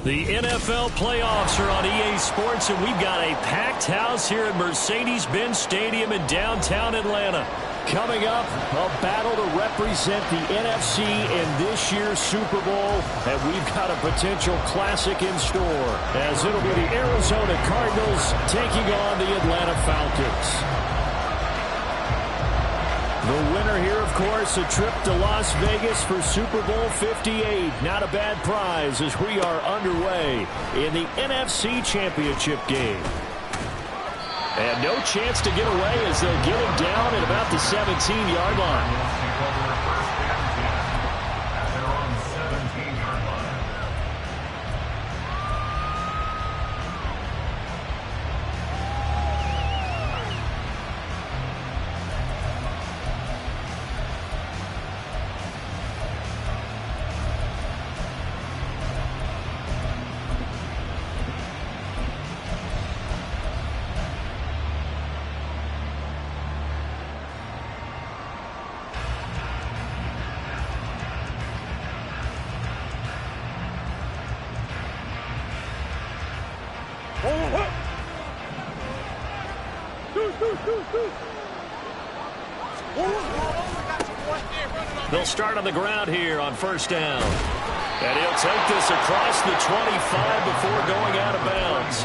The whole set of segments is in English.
The NFL playoffs are on EA Sports, and we've got a packed house here at Mercedes-Benz Stadium in downtown Atlanta. Coming up, a battle to represent the NFC in this year's Super Bowl, and we've got a potential classic in store, as it'll be the Arizona Cardinals taking on the Atlanta Falcons. The winner here, of course, a trip to Las Vegas for Super Bowl 58. Not a bad prize as we are underway in the NFC Championship game. And no chance to get away as they'll get him down at about the 17-yard line. They'll start on the ground here on first down. And he'll take this across the 25 before going out of bounds.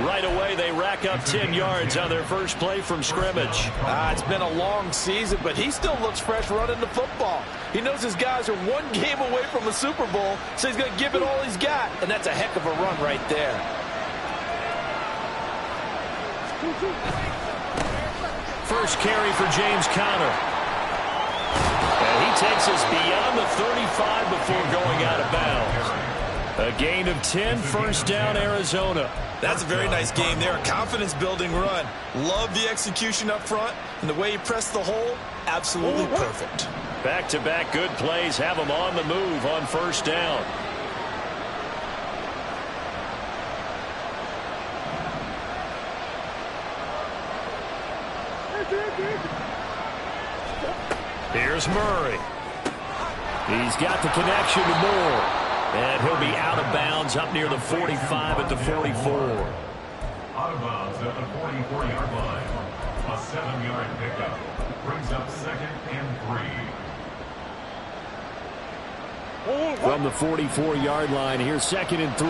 Right away, they rack up 10 yards on their first play from scrimmage. It's been a long season, but he still looks fresh running the football. He knows his guys are one game away from a Super Bowl, so he's going to give it all he's got. And that's a heck of a run right there. First carry for James Conner. And he takes us beyond the 35 before going out of bounds. A gain of 10, first down, Arizona. That's a very nice game there. A confidence-building run. Love the execution up front, and the way he pressed the hole, absolutely perfect. Back-to-back good plays have him on the move on first down. Here's Murray. He's got the connection to Moore. And he'll be out of bounds up near the 45 at the 44. Out of bounds at the 44-yard line. A 7-yard pickup. Brings up 2nd and 3. From the 44-yard line, here's 2nd and 3.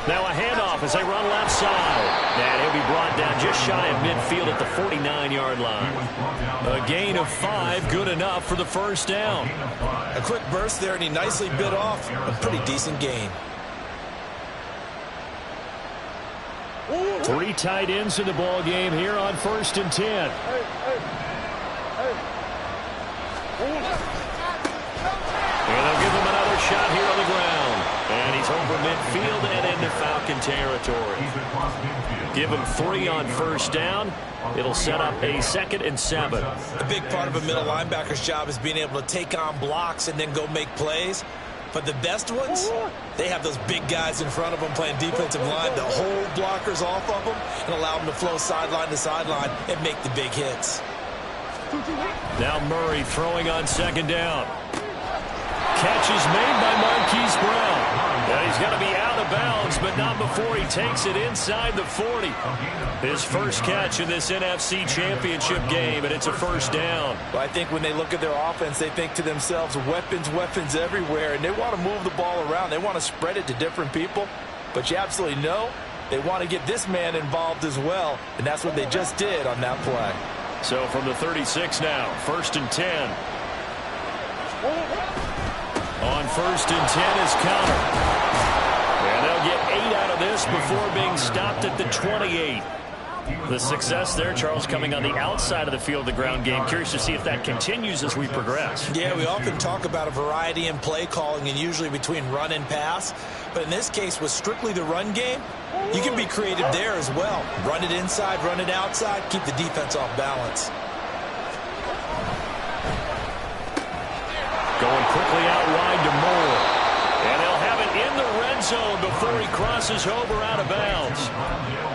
Now a handoff as they run left side. And he'll be brought down just shy of midfield at the 49-yard line. A gain of 5, good enough for the first down. A quick burst there, and he nicely bit off a pretty decent gain. 3 tight ends in the ball game here on 1st and 10. And they'll give him another shot here on the ground. And he's over midfield and into Falcon territory. Give him 3 on first down. It'll set up a 2nd and 7. A big part of a middle linebacker's job is being able to take on blocks and then go make plays. But the best ones, they have those big guys in front of them playing defensive line to hold blockers off of them and allow them to flow sideline to sideline and make the big hits. Now Murray throwing on 2nd down. Catch is made by Marquise Brown. And he's going to be out of bounds, but not before he takes it inside the 40. His first catch in this NFC Championship game, and it's a first down. Well, I think when they look at their offense, they think to themselves, weapons, weapons everywhere, and they want to move the ball around. They want to spread it to different people, but you absolutely know they want to get this man involved as well, and that's what they just did on that play. So from the 36 now, 1st and 10. On 1st and 10 is Connor. And they'll get 8 out of this before being stopped at the 28. The success there, Charles, coming on the outside of the field, the ground game. Curious to see if that continues as we progress. Yeah, we often talk about a variety in play calling and usually between run and pass. But in this case, with strictly the run game, you can be creative there as well. Run it inside, run it outside, keep the defense off balance. Going quickly out wide to Moore. And they'll have it in the red zone before he crosses over out of bounds.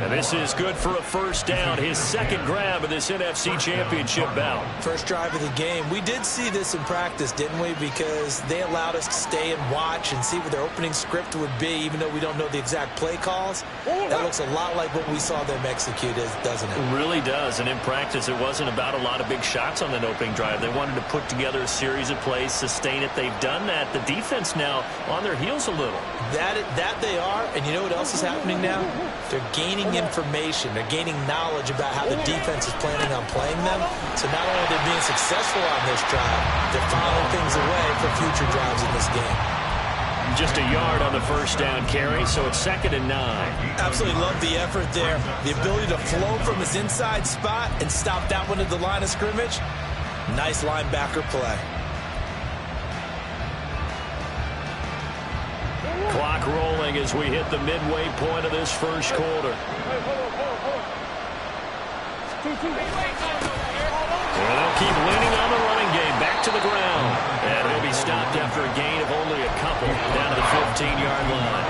And this is good for a first down, his second grab of this NFC Championship bout. First drive of the game. We did see this in practice, didn't we? Because they allowed us to stay and watch and see what their opening script would be, even though we don't know the exact play calls. That looks a lot like what we saw them execute, doesn't it? It really does. And in practice, it wasn't about a lot of big shots on that opening drive. They wanted to put together a series of plays, sustain it. They've done that. The defense now on their heels a little. That they are. And you know what else is happening now? They're gaining information. They're gaining knowledge about how the defense is planning on playing them. So not only are they being successful on this drive, they're filing things away for future drives in this game. Just a yard on the first down carry, so it's 2nd and 9. Absolutely love the effort there. The ability to flow from his inside spot and stop that one at the line of scrimmage. Nice linebacker play. Clock rolling as we hit the midway point of this first quarter. Well, they'll keep leaning on the running game. Back to the ground. And he'll be stopped after a gain of only a couple down to the 15-yard line.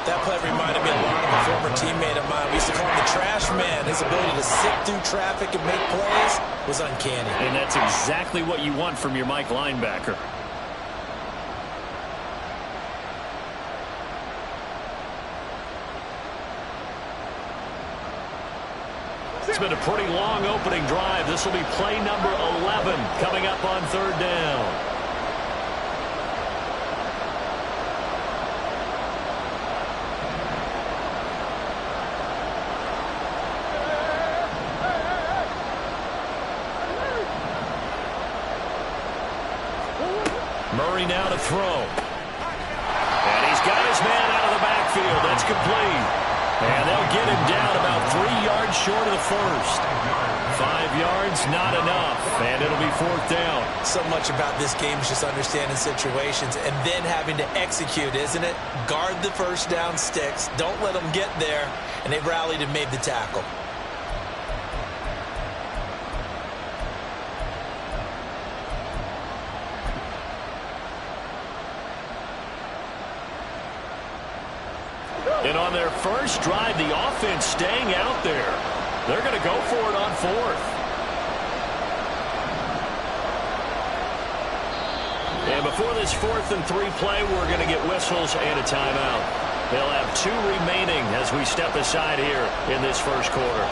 That play reminded me a lot of a former teammate of mine. We used to call him the trash man. His ability to sit through traffic and make plays was uncanny. And that's exactly what you want from your Mike linebacker. It's been a pretty long opening drive. This will be play number 11 coming up on 3rd down. Murray now to throw. And he's got his man out of the backfield. That's complete. And they'll get him down about 3 yards short of the first. 5 yards, not enough. And it'll be 4th down. So much about this game is just understanding situations and then having to execute, isn't it? Guard the first down sticks. Don't let them get there. And they rallied and made the tackle. And on their first drive, the offense staying out there. They're going to go for it on 4th. And before this 4th and 3 play, we're going to get whistles and a timeout. They'll have 2 remaining as we step aside here in this first quarter.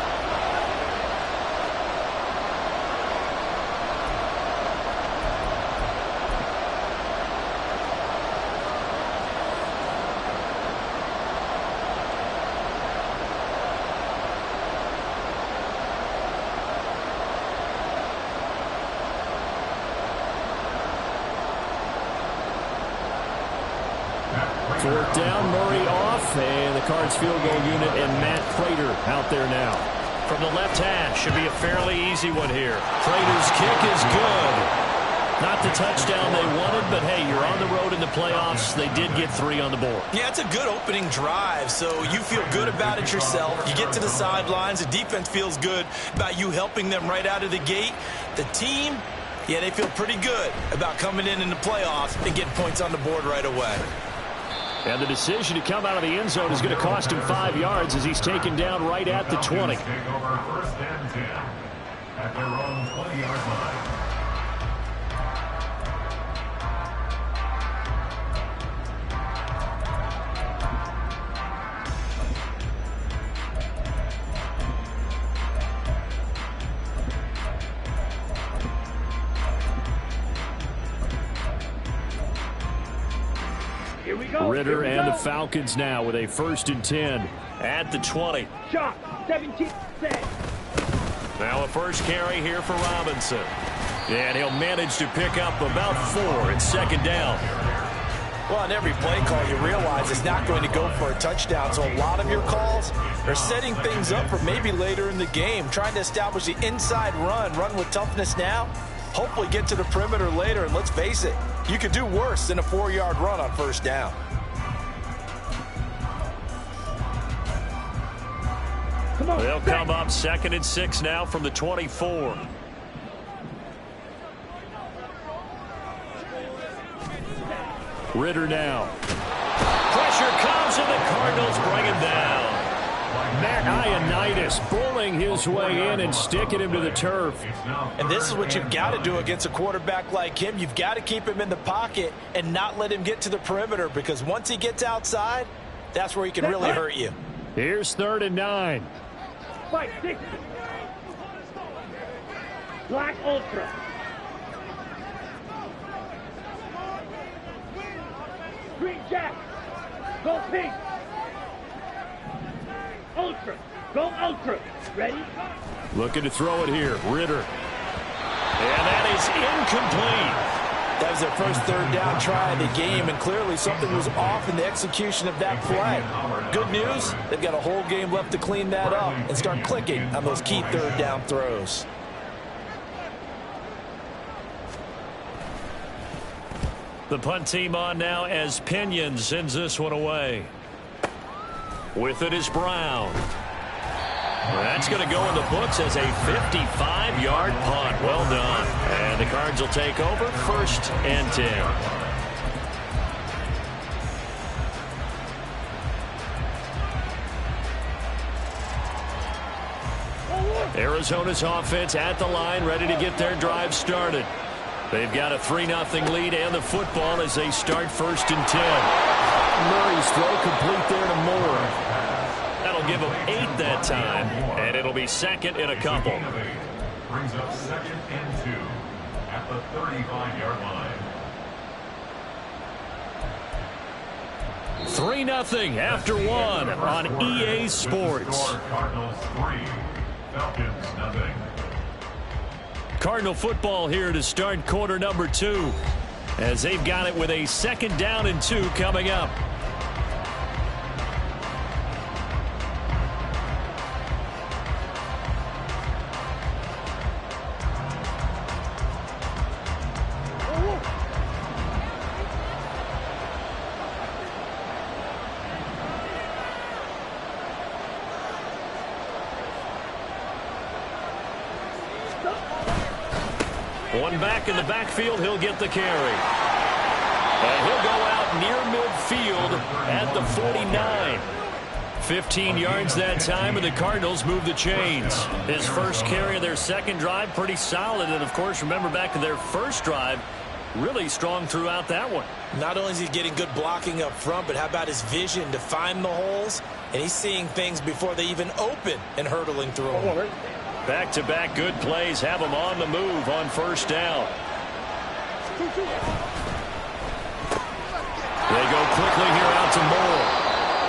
Fourth down, Murray off, and the Cards field goal unit and Matt Prater out there now. From the left hash, should be a fairly easy one here. Prater's kick is good. Not the touchdown they wanted, but hey, you're on the road in the playoffs. They did get 3 on the board. Yeah, it's a good opening drive, so you feel good about it yourself. You get to the sidelines, the defense feels good about you helping them right out of the gate. The team, yeah, they feel pretty good about coming in the playoffs and getting points on the board right away. And the decision to come out of the end zone is going to cost him 5 yards as he's taken down right at the 20. Take over 1st and 10 at their own 20-yard line. Ritter and the Falcons now with a 1st and 10 at the 20. Shot, 17 set. Now a first carry here for Robinson. And he'll manage to pick up about 4. It's 2nd down. Well, on every play call, you realize it's not going to go for a touchdown. So a lot of your calls are setting things up for maybe later in the game, trying to establish the inside run with toughness now, hopefully get to the perimeter later. And let's face it, you could do worse than a 4-yard run on 1st down. They'll come up 2nd and 6 now from the 24. Ritter now. Pressure comes and the Cardinals bring him down. Matt Ioannidis bullying his way in and sticking him to the turf. And this is what you've got to do against a quarterback like him. You've got to keep him in the pocket and not let him get to the perimeter, because once he gets outside, that's where he can really hurt you. Here's 3rd and 9. Fight 6. Black Ultra. Green Jack. Go pink. Ultra. Go Ultra. Ready? Looking to throw it here. Ritter. And that is incomplete. That was their first 3rd down try of the game, and clearly something was off in the execution of that play. Good news, they've got a whole game left to clean that up and start clicking on those key 3rd down throws. The punt team on now as Pinion sends this one away. With it is Brown. That's going to go in the books as a 55-yard punt. Well done. And the Cards will take over 1st and 10. Arizona's offense at the line, ready to get their drive started. They've got a 3-0 lead and the football as they start 1st and 10. Murray's throw complete there to Moore. That'll give him 8 that time, and it'll be 2nd and a couple. Brings up 2nd and 2 at the 35-yard line. 3-0 after 1 on EA Sports. Cardinals 3, Falcons 0. Cardinal football here to start quarter number 2, as they've got it with a 2nd down and 2 coming up. One back in the backfield, he'll get the carry. And he'll go out near midfield at the 49. 15 yards that time, and the Cardinals move the chains. His first carry of their 2nd drive, pretty solid. And, of course, remember back to their 1st drive, really strong throughout that one. Not only is he getting good blocking up front, but how about his vision to find the holes? And he's seeing things before they even open and hurdling through them. Back-to-back good plays have him on the move on 1st down. They go quickly here out to Moore.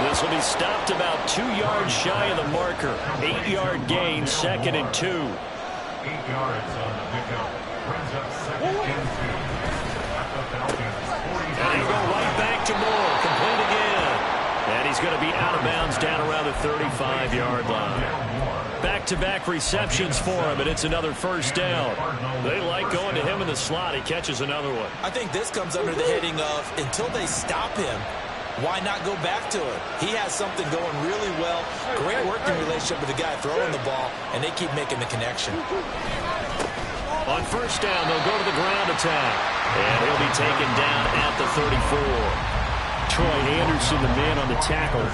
This will be stopped about 2 yards shy of the marker. 8-yard gain, 2nd and 2. 8 yards on the pickup. Brings up 2nd and 2 at the Falcons 40. And he'll go right back to Moore. Complete again. And he's going to be out of bounds down around the 35-yard line. Back-to-back receptions for him, and it's another 1st down. They like going to him in the slot. He catches another one. I think this comes under the heading of, until they stop him, why not go back to it? He has something going really well. Great working relationship with the guy throwing the ball, and they keep making the connection. On 1st down, they'll go to the ground attack. And he'll be taken down at the 34. Troy Anderson, the man on the tackle.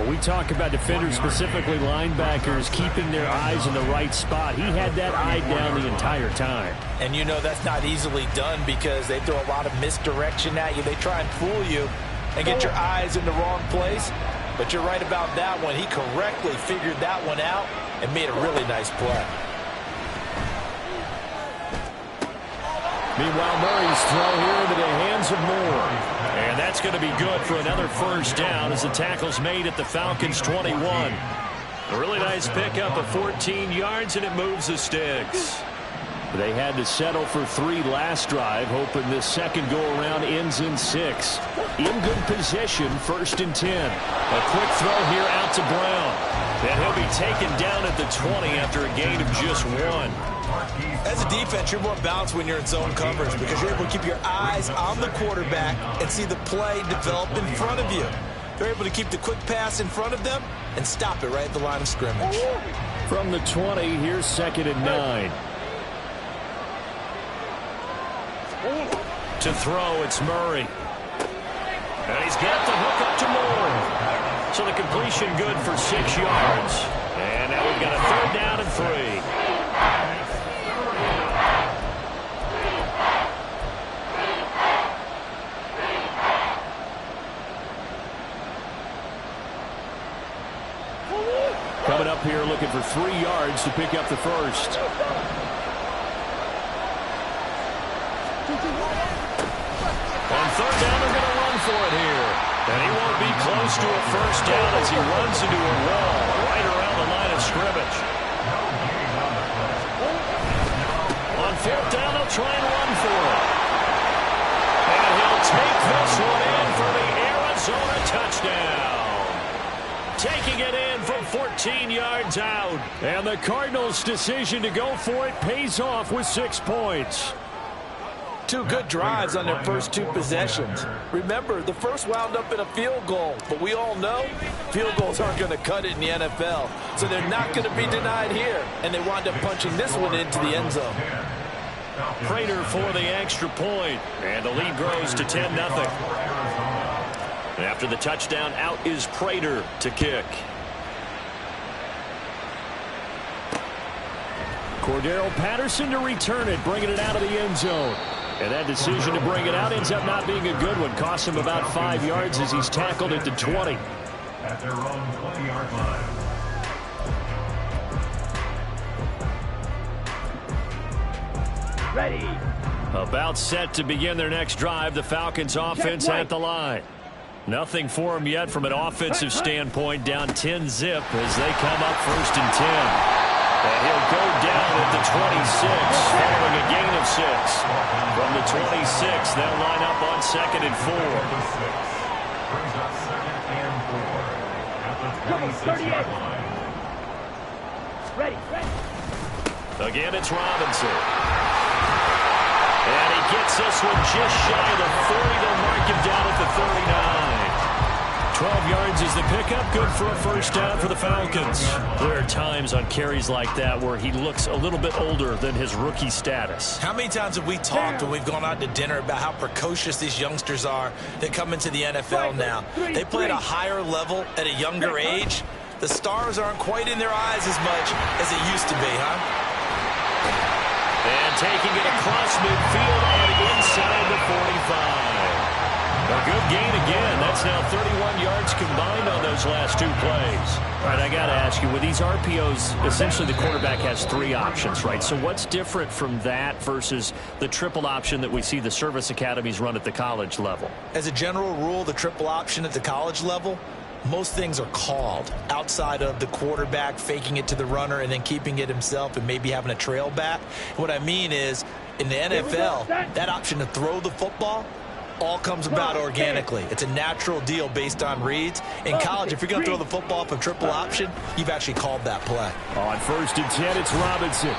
We talk about defenders, specifically linebackers, keeping their eyes in the right spot. He had that eye down the entire time. And you know that's not easily done, because they throw a lot of misdirection at you. They try and fool you and get your eyes in the wrong place. But you're right about that one. He correctly figured that one out and made a really nice play. Meanwhile, Murray's throw here into the hands of Moore. And that's going to be good for another first down as the tackle's made at the Falcons' 21. A really nice pickup of 14 yards, and it moves the sticks. They had to settle for 3 last drive, hoping this second go-around ends in 6. In good position, 1st and 10. A quick throw here out to Brown. And he'll be taken down at the 20 after a gain of just 1. As a defense, you're more balanced when you're in zone coverage because you're able to keep your eyes on the quarterback and see the play develop in front of you. They're able to keep the quick pass in front of them and stop it right at the line of scrimmage. From the 20, here's 2nd and 9. To throw, it's Murray. And he's got the hook up to Moore. So the completion good for 6 yards. And now we've got a 3rd down and 3. Coming up here looking for 3 yards to pick up the first. On 3rd down, they're going to run for it here. And he won't be close to a first down as he runs into a wall right around the line of scrimmage. On 4th down, they'll try and run for it. And he'll take this one in for the Arizona touchdown. Taking it in from 14 yards out. And the Cardinals' decision to go for it pays off with 6 points. 2 good drives on their first 2 possessions. Remember, the first wound up in a field goal, but we all know field goals aren't going to cut it in the NFL, so they're not going to be denied here, and they wound up punching this one into the end zone. Prater for the extra point, and the lead grows to 10-0. After the touchdown, out is Prater to kick. Cordero Patterson to return it, bringing it out of the end zone. And that decision to bring it out ends up not being a good one. Costs him about 5 yards as he's tackled at the 20. At their own 20-yard line. Ready. About set to begin their next drive. The Falcons offense at the line. Nothing for them yet from an offensive standpoint. Down 10-zip as they come up 1st and 10. And he'll go down at the 26, following a gain of 6. From the 26, they'll line up on 2nd and 4. Brings up 2nd and 4 at the 26-yard line. Ready. Again, it's Robinson. And he gets this one just shy of the 40. They'll mark him down at the 39. 12 yards is the pickup, good for a first down for the Falcons. There are times on carries like that where he looks a little bit older than his rookie status. How many times have we talked when we've gone out to dinner about how precocious these youngsters are that come into the NFL now? They play at a higher level at a younger age. The stars aren't quite in their eyes as much as it used to be, huh? And taking it across midfield and inside the 45. A good gain again. That's now 31 yards combined on those last 2 plays. All right, I got to ask you, with these RPOs, essentially the quarterback has 3 options, right? So what's different from that versus the triple option that we see the service academies run at the college level? As a general rule, the triple option at the college level, most things are called outside of the quarterback faking it to the runner and then keeping it himself and maybe having a trail back. What I mean is, in the NFL, that option to throw the football all comes about organically. It's a natural deal based on reads. In college, if you're going to throw the football up a triple option, you've actually called that play. On 1st and 10, it's Robinson.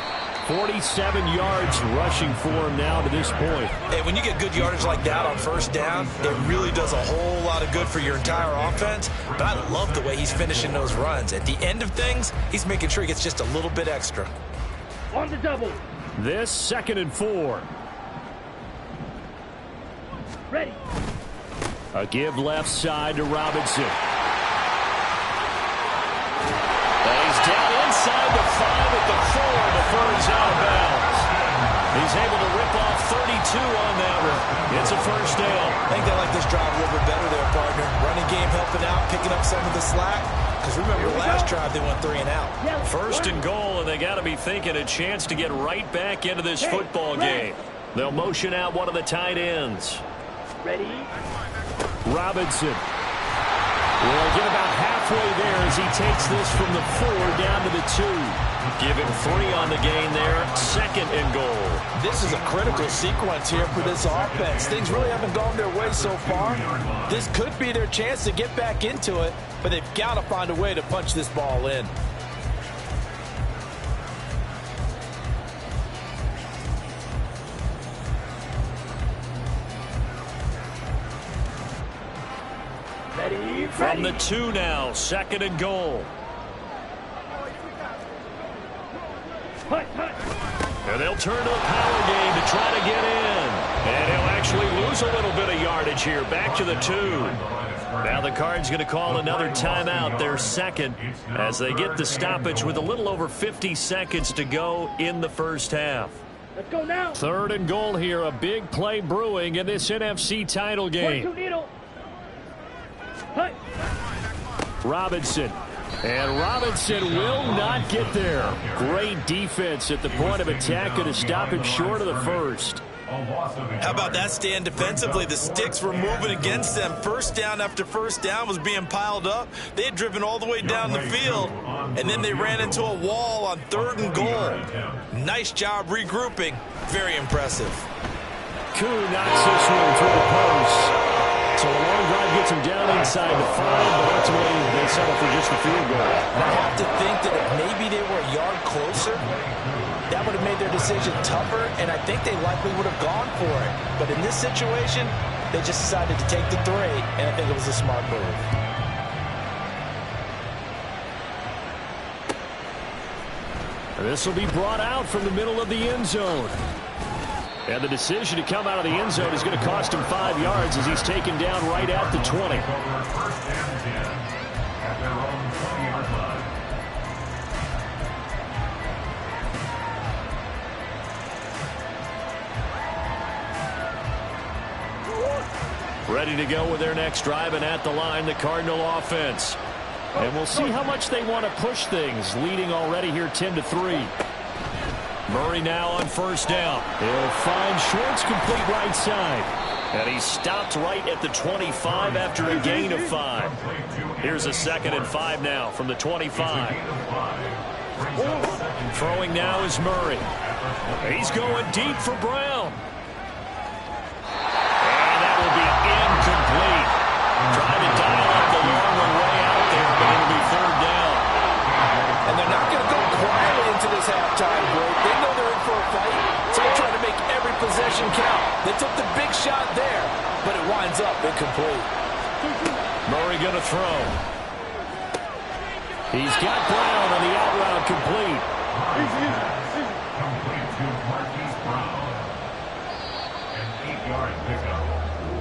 47 yards rushing for him now to this point. And when you get good yardage like that on 1st down, it really does a whole lot of good for your entire offense. But I love the way he's finishing those runs. At the end of things, he's making sure he gets just a little bit extra. On the double. This 2nd and 4. Ready. A give left side to Robinson. And he's down inside the 5 at the 4 before he's out of bounds. He's able to rip off 32 on that one. It's a first down. I think they like this drive a little bit better there, partner. Running game helping out, picking up some of the slack. Because remember, last drive they went 3 and out. 1st and goal, and they got to be thinking a chance to get right back into this football game. They'll motion out one of the tight ends. Ready? Robinson. Well, get about halfway there as he takes this from the 4 down to the 2. Give him 3 on the gain there. 2nd and goal. This is a critical sequence here for this offense. Things really haven't gone their way so far. This could be their chance to get back into it, but they've got to find a way to punch this ball in. Ready? From the 2 now, 2nd and goal. Hut, hut. And they'll turn to the power game to try to get in. And he'll actually lose a little bit of yardage here. Back to the 2. Now the Cards going to call another timeout, their 2nd, as they get the stoppage with a little over 50 seconds to go in the first half. Let's go now. 3rd and goal here. A big play brewing in this NFC title game. 1-2 needle. Hut. Robinson. And Robinson will not get there. Great defense at the point of attack to stop him short of the first. How about that stand defensively? The sticks were moving against them. First down after first down was being piled up. They had driven all the way down the field, and then they ran into a wall on 3rd and goal. Nice job regrouping. Very impressive. Koo knocks this one through the post. So a long drive gets him down inside the 5, but ultimately they settle for just the field goal. And I have to think that if maybe they were a yard closer, that would have made their decision tougher, and I think they likely would have gone for it. But in this situation, they just decided to take the 3, and I think it was a smart move. This will be brought out from the middle of the end zone. And the decision to come out of the end zone is going to cost him 5 yards as he's taken down right at the 20. Ready to go with their next drive, and at the line, the Cardinal offense. And we'll see how much they want to push things, leading already here 10-3. Murray now on 1st down. He'll find Schwartz complete right side. And he stopped right at the 25 after a gain of 5. Here's a 2nd and 5 now from the 25. Throwing now is Murray. He's going deep for Brown. And that will be incomplete. Trying to dial up the long one way out there, but it'll be 3rd down. And they're not going to go quietly into this halftime break. They know they're in for a fight, so they're trying to make every possession count. They took the big shot there, but it winds up incomplete. Murray going to throw. He's got Brown on the out route complete. Complete to Marquise Brown. An 8-yard pickup.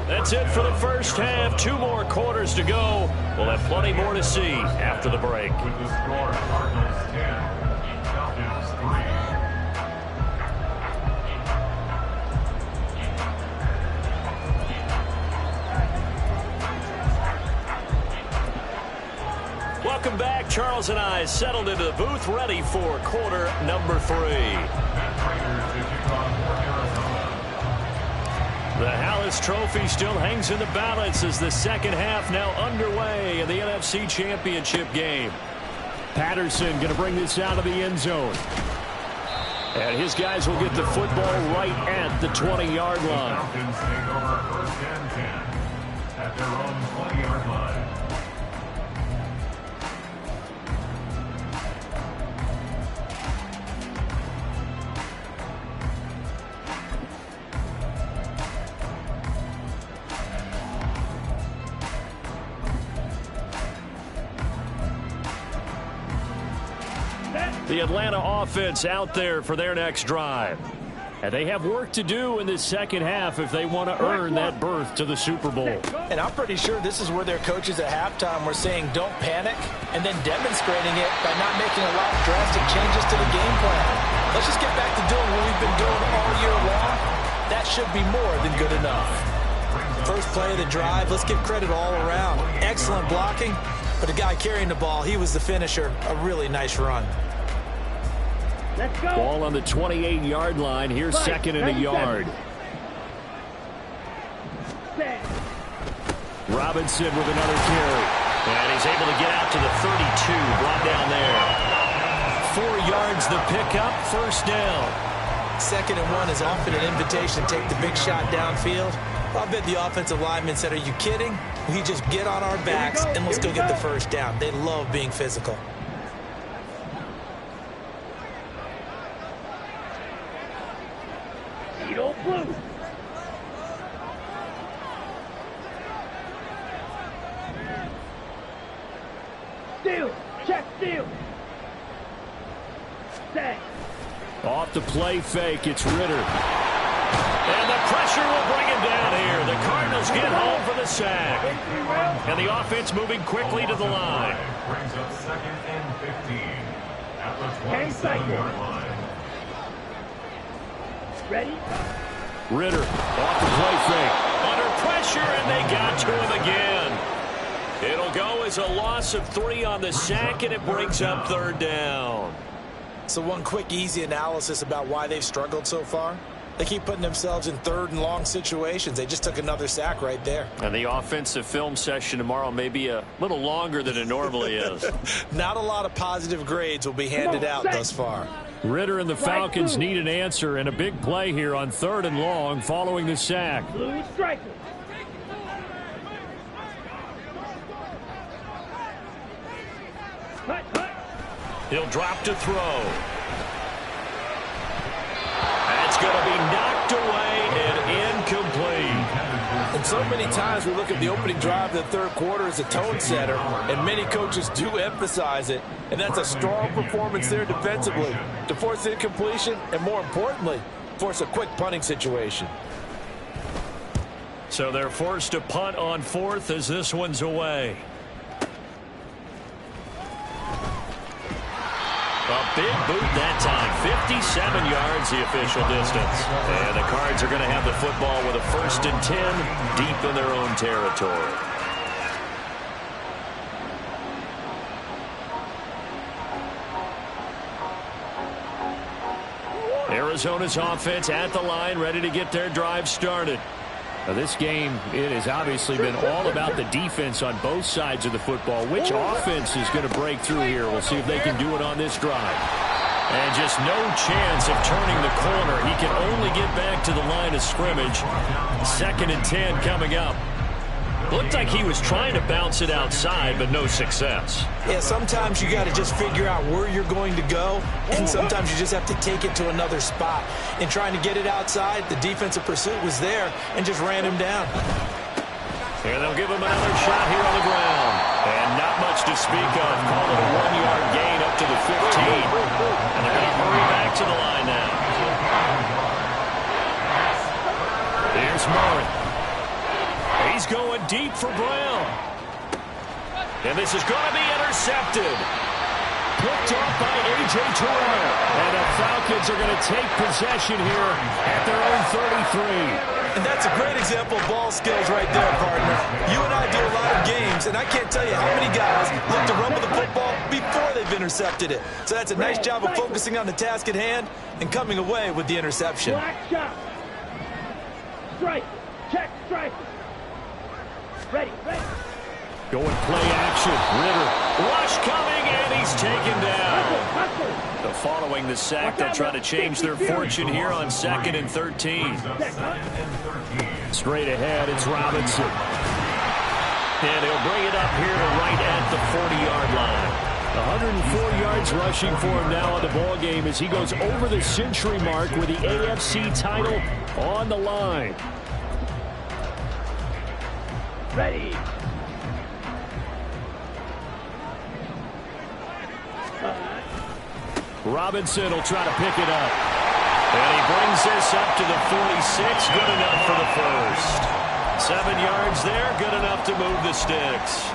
That's it for the first half. 2 more quarters to go. We'll have plenty more to see after the break. With the score, Cardinals 10, Falcons 3. Welcome back. Charles and I settled into the booth, ready for quarter number 3. The Hallis Trophy still hangs in the balance as the second half now underway in the NFC Championship game. Patterson going to bring this out of the end zone. And his guys will get the football right at the 20-yard line. Falcons take over 1st and 10 at their own 20-yard line. The Atlanta offense out there for their next drive. And they have work to do in this second half if they want to earn that berth to the Super Bowl. And I'm pretty sure this is where their coaches at halftime were saying don't panic, and then demonstrating it by not making a lot of drastic changes to the game plan. Let's just get back to doing what we've been doing all year long. That should be more than good enough. First play of the drive, let's give credit all around. Excellent blocking, but the guy carrying the ball, he was the finisher. A really nice run. Let's go. Ball on the 28-yard line. Here's 2nd and a yard. Stand. Robinson with another carry. And he's able to get out to the 32, brought down there. 4 yards the pickup, first down. 2nd and 1 is often an invitation to take the big shot downfield. I bet the offensive lineman said, are you kidding? We just get on our backs and let's go get the first down. They love being physical. Edo blue. Steal. Check steal. Set. Off the play fake, it's Ritter. And the pressure will bring him down here. The Cardinals get home for the sack. And the offense moving quickly to the line. Brings up 2nd and 15 at the 27-yard line. Ready? Ritter off the play fake. Under pressure, and they got to him again. It'll go as a loss of 3 on the sack, and it brings up 3rd down. So one quick, easy analysis about why they've struggled so far. They keep putting themselves in 3rd and long situations. They just took another sack right there. And the offensive film session tomorrow may be a little longer than it normally is. Not a lot of positive grades will be handed out thus far. Ritter and the Falcons need an answer and a big play here on 3rd and long following the sack. Blue striker. Hut, hut. He'll drop to throw. That's going to be knocked away and incomplete. And so many times we look at the opening drive of the 3rd quarter as a tone setter, and many coaches do emphasize it. And that's a strong performance there defensively to force incompletion and, more importantly, force a quick punting situation. So they're forced to punt on 4th as this one's away. A big boot that time. 57 yards the official distance. And the Cards are going to have the football with a 1st and 10 deep in their own territory. Arizona's offense at the line, ready to get their drive started. Now this game, it has obviously been all about the defense on both sides of the football. Which offense is going to break through here? We'll see if they can do it on this drive. And just no chance of turning the corner. He can only get back to the line of scrimmage. 2nd and 10 coming up. Looked like he was trying to bounce it outside, but no success. Yeah, sometimes you got to just figure out where you're going to go, and sometimes you just have to take it to another spot. In trying to get it outside, the defensive pursuit was there and just ran him down. And they'll give him another shot here on the ground. And not much to speak of. Call it a 1-yard gain up to the 15. And they're going to hurry back to the line now. Here's Murray. He's going deep for Brown. And this is going to be intercepted. Picked off by A.J. Terrell. And the Falcons are going to take possession here at their own 33. And that's a great example of ball skills right there, partner. You and I do a lot of games, and I can't tell you how many guys look to run with the football before they've intercepted it. So that's a nice job of focusing on the task at hand and coming away with the interception. Black shot. Strike. Check strike. Ready, ready. Going play action. Ritter. Rush coming, and he's taken down. So following the sack, they'll try to change their fortune here on 2nd and 13. Straight ahead, it's Robinson. And he'll bring it up here to right at the 40-yard line. 104 yards rushing for him now on the ball game as he goes over the century mark with the AFC title on the line. Ready. Robinson will try to pick it up. And he brings this up to the 46. Good enough for the first. 7 yards there. Good enough to move the sticks.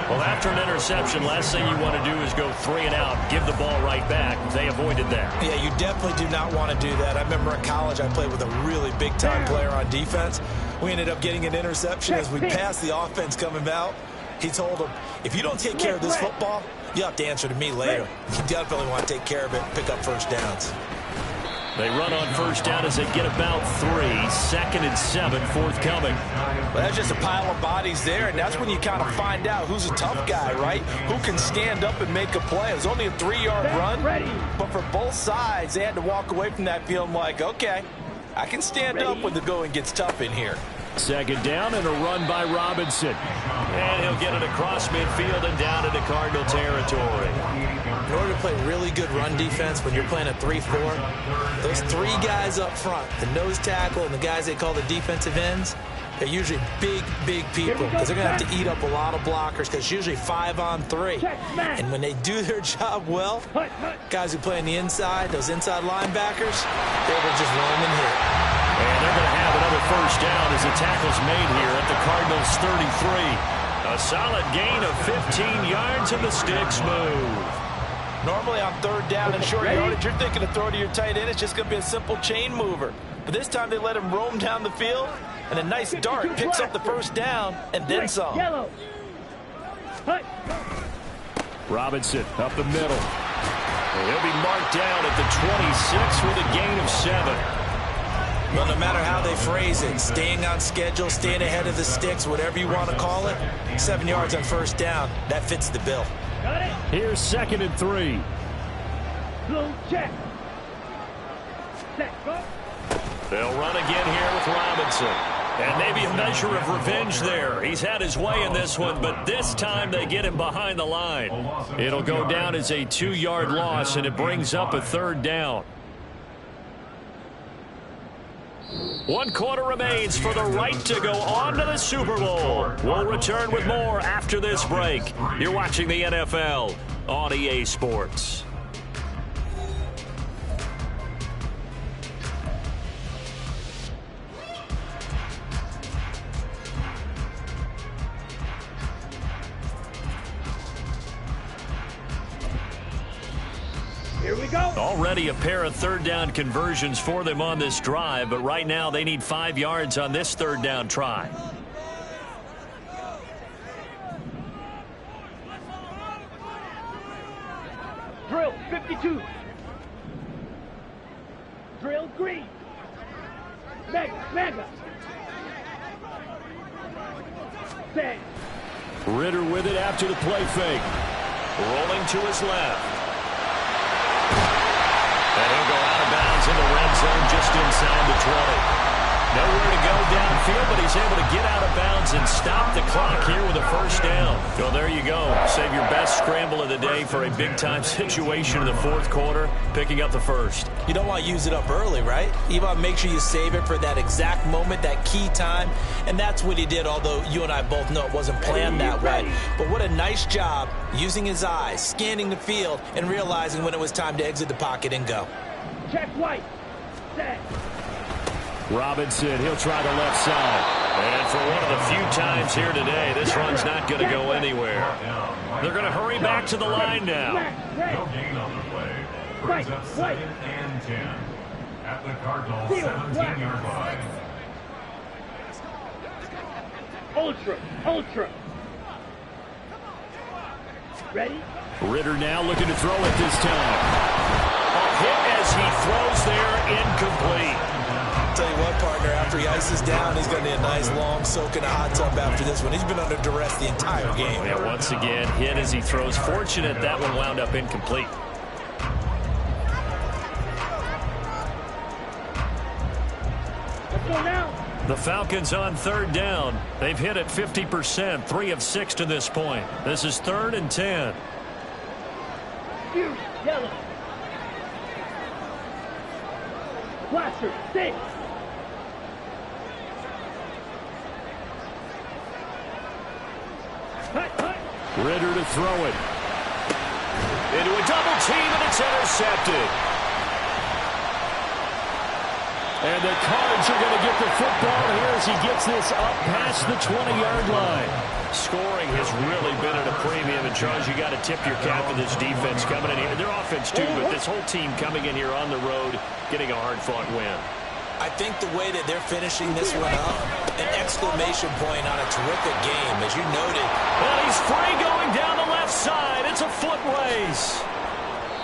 Well, after an interception, last thing you want to do is go 3 and out, give the ball right back. They avoided that. Yeah, you definitely do not want to do that. I remember in college I played with a really big-time player on defense. We ended up getting an interception as we passed the offense coming out. He told him, if you don't take care of this football, you have to answer to me later. You definitely want to take care of it and pick up first downs. They run on first down as they get about 3. 2nd and 7, forthcoming. Well, that's just a pile of bodies there, and that's when you kind of find out who's a tough guy, right? Who can stand up and make a play. It was only a 3-yard run, but for both sides, they had to walk away from that feeling like, okay, I can stand up when the going gets tough in here. 2nd down and a run by Robinson. And he'll get it across midfield and down into Cardinal territory. In order to play really good run defense when you're playing a 3-4, those 3 guys up front, the nose tackle and the guys they call the defensive ends, they're usually big people because they're going to have to eat up a lot of blockers because it's usually 5 on 3. And when they do their job well, guys who play on the inside, those inside linebackers, they're able to just roam and hit. And they're going to have another first down as the tackle's made here at the Cardinals' 33. A solid gain of 15 yards and the sticks move. Normally on 3rd down and short yardage, you're thinking to throw to your tight end. It's just going to be a simple chain mover. But this time they let him roam down the field, and a nice dart picks up the first down and then some. Robinson up the middle. He'll be marked down at the 26 with a gain of 7. Well, no matter how they phrase it, staying on schedule, staying ahead of the sticks, whatever you want to call it, 7 yards on first down, that fits the bill. Here's 2nd and 3. Blue check. Set, go. They'll run again here with Robinson. And maybe a measure of revenge there. He's had his way in this one, but this time they get him behind the line. It'll go down as a 2-yard loss, and it brings up a 3rd down. 1 quarter remains for the right to go on to the Super Bowl. We'll return with more after this break. You're watching the NFL on EA Sports. Here we go. Already a pair of 3rd down conversions for them on this drive, but right now they need 5 yards on this 3rd down try. Drill 52. Drill green. Mega. Set. Ritter with it after the play fake. Rolling to his left. And he'll go out of bounds in the red zone just inside the 20. Nowhere to go downfield, but he's able to get out of bounds and stop the clock here with a first down. So there you go. Save your best scramble of the day for a big-time situation in the 4th quarter, picking up the first. You don't want to use it up early, right? You want to make sure you save it for that exact moment, that key time. And that's what he did, although you and I both know it wasn't planned that way. But what a nice job using his eyes, scanning the field, and realizing when it was time to exit the pocket and go. Check white. Set. Robinson, he'll try the left side. And for one of the few times here today, this one's not going to go anywhere. They're going to hurry back to the line now. No gain on the play. Brings up 2nd and 10 at the Cardinals' 17-yard line. Ultra. Ready? Ritter now looking to throw it this time. A hit as he throws there, incomplete. Tell you what, partner, after he ices down, he's going to need a nice long soak in a hot tub after this one. He's been under duress the entire game. Yeah, once again, hit as he throws. Fortunate that one wound up incomplete. Let's go now. The Falcons on 3rd down. They've hit it 50%, 3 of 6 to this point. This is 3rd and 10. Yellow. Blaster, 6. Ritter to throw it. Into a double team, and it's intercepted. And the Cards are going to get the football here as he gets this up past the 20-yard line. Scoring has really been at a premium, and Charles, you got to tip your cap to this defense coming in here. Their offense too, but this whole team coming in here on the road, getting a hard-fought win. I think the way that they're finishing this one up, an exclamation point on a terrific game, as you noted. And he's free going down the left side. It's a foot race.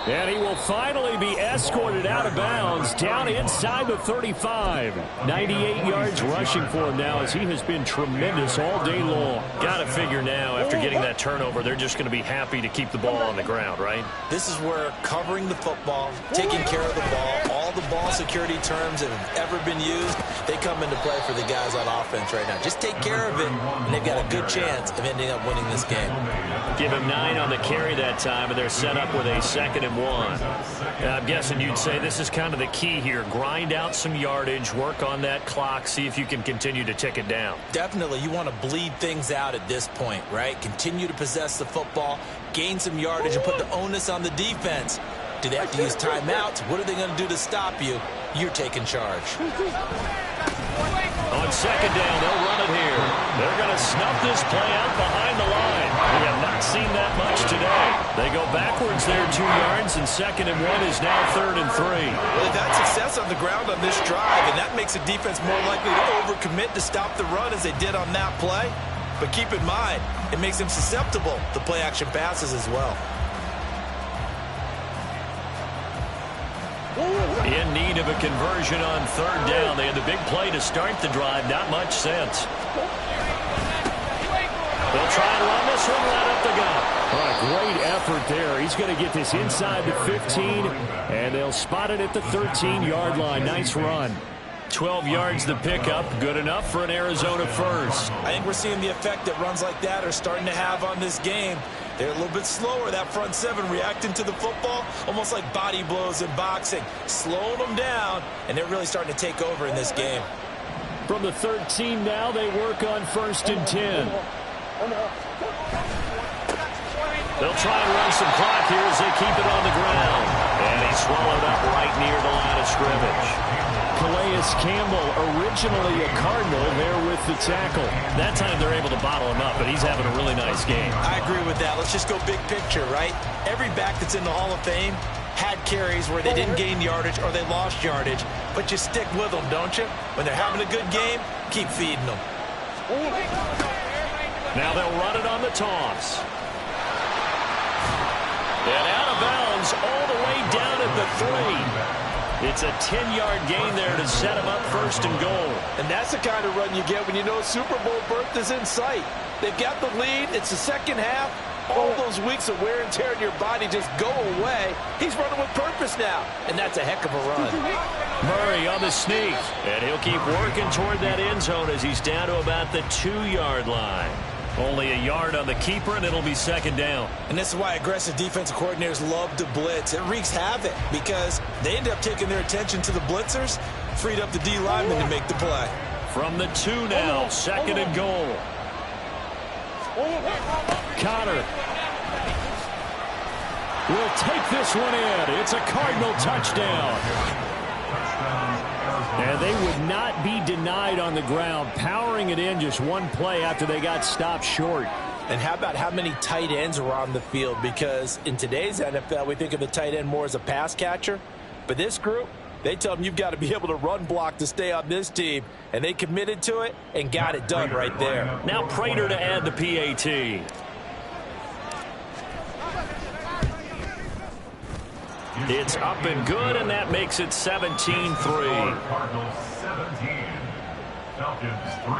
And he will finally be escorted out of bounds down inside the 35. 98 yards rushing for him now as he has been tremendous all day long. Got to figure now after getting that turnover, they're just going to be happy to keep the ball on the ground, right? This is where covering the football, taking care of the ball, all the ball security terms that have ever been used, they come into play for the guys on offense right now. Just take care of it, and they've got a good chance of ending up winning this game. Give him 9 on the carry that time, and they're set up with a 2nd and 1. I'm guessing you'd say this is kind of the key here. Grind out some yardage, work on that clock, see if you can continue to tick it down. Definitely, you want to bleed things out at this point, right? Continue to possess the football, gain some yardage, and put the onus on the defense. Do they have to use timeouts? What are they going to do to stop you? You're taking charge. On 2nd down, they'll run it here. They're going to snuff this play out behind the line. We have not seen that much today. They go backwards there 2 yards, and 2nd and 1 is now 3rd and 3. Well, they've had success on the ground on this drive, and that makes a defense more likely to overcommit to stop the run as they did on that play. But keep in mind, it makes them susceptible to play-action passes as well. In need of a conversion on 3rd down. They had the big play to start the drive. Not much sense. They'll try and run this one right up the gut. What a great effort there. He's going to get this inside the 15, and they'll spot it at the 13-yard line. Nice run. 12 yards the pickup. Good enough for an Arizona first. I think we're seeing the effect that runs like that are starting to have on this game. They're a little bit slower, that front 7, reacting to the football, almost like body blows in boxing, slowing them down, and they're really starting to take over in this game. From the 13 now, they work on 1st and 10. They'll try and run some clock here as they keep it on the ground. And he's swallowed up right near the line of scrimmage. Calais Campbell, originally a Cardinal, there with the tackle. That time they're able to bottle him up, but he's having a really nice game. I agree with that. Let's just go big picture, right? Every back that's in the Hall of Fame had carries where they didn't gain yardage or they lost yardage, but you stick with them, don't you? When they're having a good game, keep feeding them. Now they'll run it on the toss. And out of bounds all the way down at the 3. It's a 10-yard gain there to set him up 1st and goal. And that's the kind of run you get when you know Super Bowl berth is in sight. They've got the lead. It's the second half. All those weeks of wear and tear in your body just go away. He's running with purpose now, and that's a heck of a run. Murray on the sneak, and he'll keep working toward that end zone as he's down to about the 2-yard line. Only a yard on the keeper, and it'll be 2nd down. And this is why aggressive defensive coordinators love to blitz. It wreaks havoc because they end up taking their attention to the blitzers, freed up the D lineman to make the play. From the 2 now, 2nd and goal. Connor will take this one in. It's a Cardinal touchdown. And they would not be denied on the ground, powering it in just one play after they got stopped short. And how about how many tight ends are on the field? Because in today's NFL, we think of the tight end more as a pass catcher. But this group, they tell them you've got to be able to run block to stay on this team. And they committed to it and got it done right there. Now Prater to add the PAT. It's up and good, and that makes it 17-3. Cardinals 17, Falcons 3.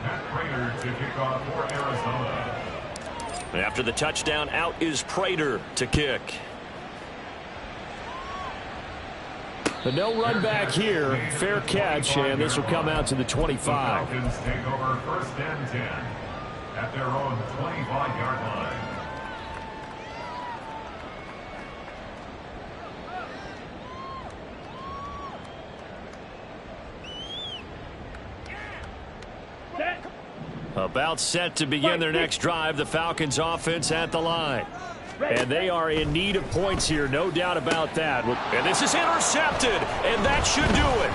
Matt Prater to kick off for Arizona. After the touchdown, out is Prater to kick. The no run back here, fair catch, and this will come out to the 25. The Falcons take over 1st and 10 at their own 25-yard line. About set to begin their next drive, the Falcons offense at the line. And they are in need of points here, no doubt about that. And this is intercepted, and that should do it.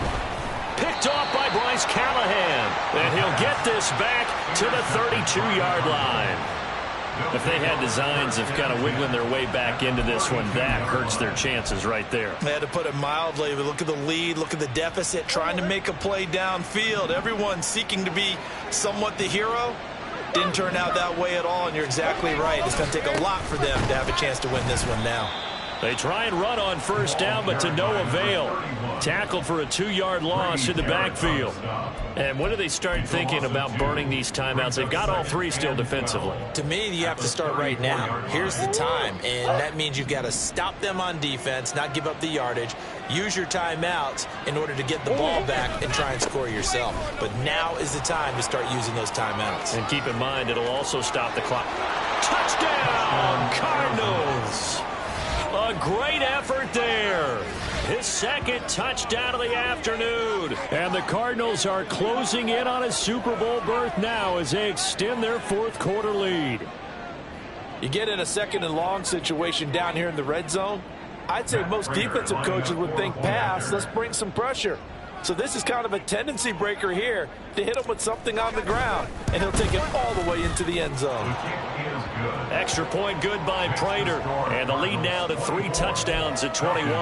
Picked off by Bryce Callahan. And he'll get this back to the 32-yard line. If they had designs of kind of wiggling their way back into this one, that hurts their chances right there. They had to put it mildly, but look at the lead, look at the deficit, trying to make a play downfield. Everyone seeking to be somewhat the hero. Didn't turn out that way at all, and you're exactly right. It's going to take a lot for them to have a chance to win this one now. They try and run on first down, but to no avail. Tackled for a 2-yard loss in the backfield. And when do they start thinking about burning these timeouts? They've got all 3 still defensively. To me, you have to start right now. Here's the time, and that means you've got to stop them on defense, not give up the yardage, use your timeouts in order to get the ball back and try and score yourself. But now is the time to start using those timeouts. And keep in mind, it'll also stop the clock. Touchdown, Cardinals! A great effort there. His second touchdown of the afternoon. And the Cardinals are closing in on a Super Bowl berth now as they extend their 4th quarter lead. You get in a 2nd and long situation down here in the red zone, I'd say most defensive coaches would think pass, let's bring some pressure. So this is kind of a tendency breaker here to hit him with something on the ground, and he'll take it all the way into the end zone. Extra point good by Prater, and the lead now to 3 touchdowns at 21.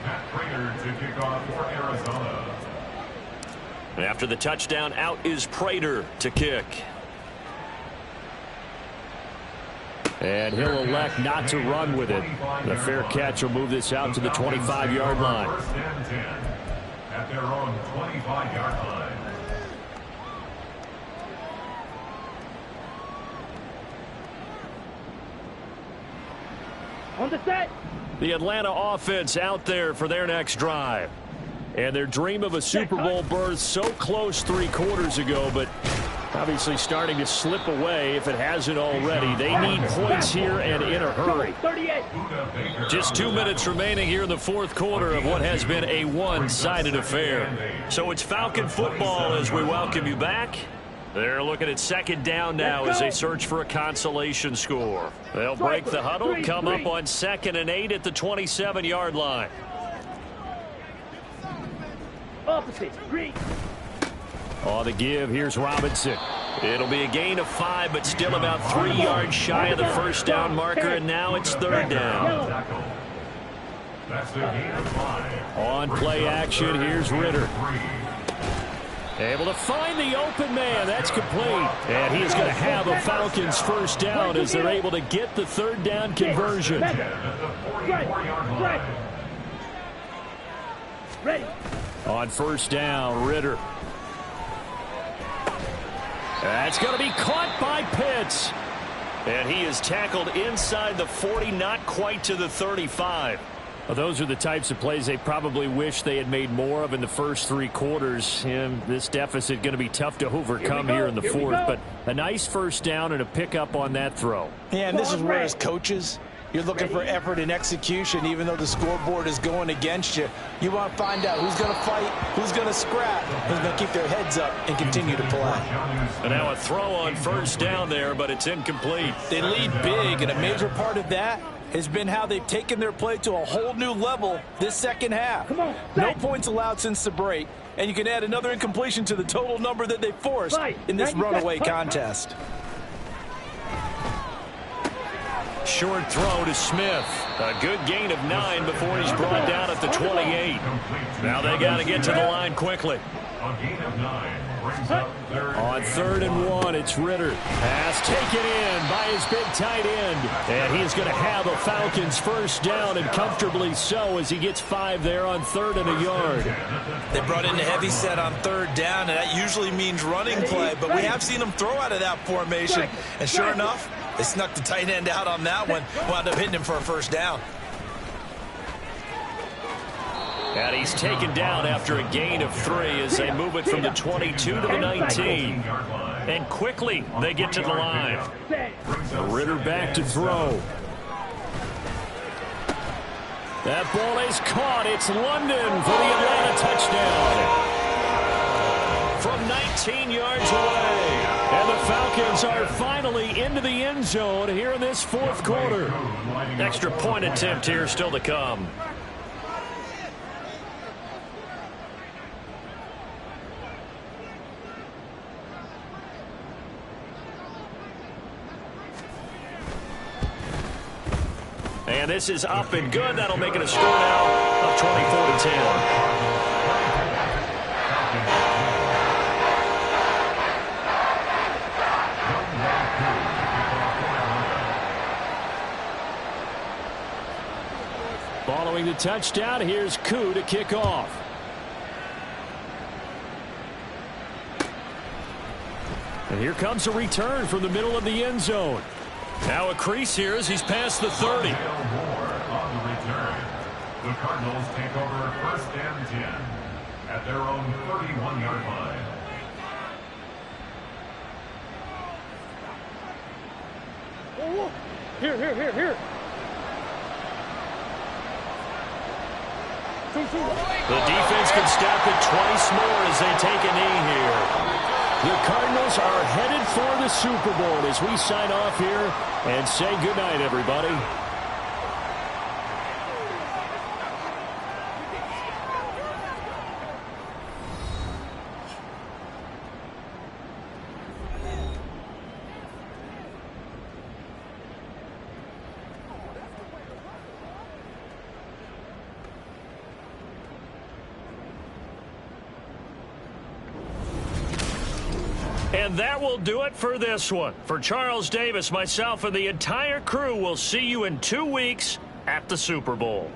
Matt Prater to kick off for Arizona. After the touchdown, out is Prater to kick. And he'll elect not to run with it. The fair catch will move this out to the 25-yard line. First and 10 at their own 25-yard line. On the set. The Atlanta offense out there for their next drive. And their dream of a Super Bowl berth so close 3 quarters ago, but obviously starting to slip away if it hasn't already. They need points here and in a hurry. 38. Just 2 minutes remaining here in the 4th quarter of what has been a one-sided affair. So it's Falcon football as we welcome you back. They're looking at 2nd down now as they search for a consolation score. They'll break the huddle, come up on 2nd and 8 at the 27-yard line. Opposite. Green. On the give, here's Robinson. It'll be a gain of 5, but still about 3 yards shy of the first down marker, and now it's 3rd down. That's the gain of 5. On play action, here's Ritter. Able to find the open man. That's complete. And he is going to have a Falcons first down as they're able to get the 3rd down conversion. Ready. On first down, Ritter. That's going to be caught by Pitts. And he is tackled inside the 40, not quite to the 35. Well, those are the types of plays they probably wish they had made more of in the first 3 quarters. And this deficit going to be tough to overcome here in the 4th. But a nice first down and a pickup on that throw. Yeah, and this is where as coaches, you're looking for effort and execution, even though the scoreboard is going against you. You want to find out who's going to fight, who's going to scrap, who's going to keep their heads up and continue to play. And now a throw on first down there, but it's incomplete. They lead big, and a major part of that has been how they've taken their play to a whole new level this second half. Come on, no points allowed since the break, and you can add another incompletion to the total number that they forced in this runaway contest. Short throw to Smith. A good gain of 9 before he's brought down at the 28. Now they got to get to the line quickly. A gain of 9 brings up 3rd. On 3rd and 1, it's Ritter. Pass taken in by his big tight end. And he is going to have a Falcons first down, and comfortably so, as he gets 5 there on 3rd and a yard. They brought in the heavy set on 3rd down, and that usually means running play, but we have seen them throw out of that formation. And sure enough, they snuck the tight end out on that one, wound up hitting him for a first down. And he's taken down after a gain of 3 as they move it from the 22 to the 19. And quickly, they get to the line. Ritter back to throw. That ball is caught. It's London for the Atlanta touchdown. From 19 yards away. And the Falcons are finally into the end zone here in this 4th quarter. Extra point attempt here still to come. And this is up and good. That'll make it a score now of 24-10. the touchdown. Here's Koo to kick off. And here comes a return from the middle of the end zone. Now a crease here as he's past the 30. On the return. The Cardinals take over 1st and 10 at their own 31-yard line. Here. The defense can stop it twice more as they take a knee here. The Cardinals are headed for the Super Bowl as we sign off here and say goodnight, everybody. And that will do it for this one. For Charles Davis, myself, and the entire crew, we'll see you in 2 weeks at the Super Bowl.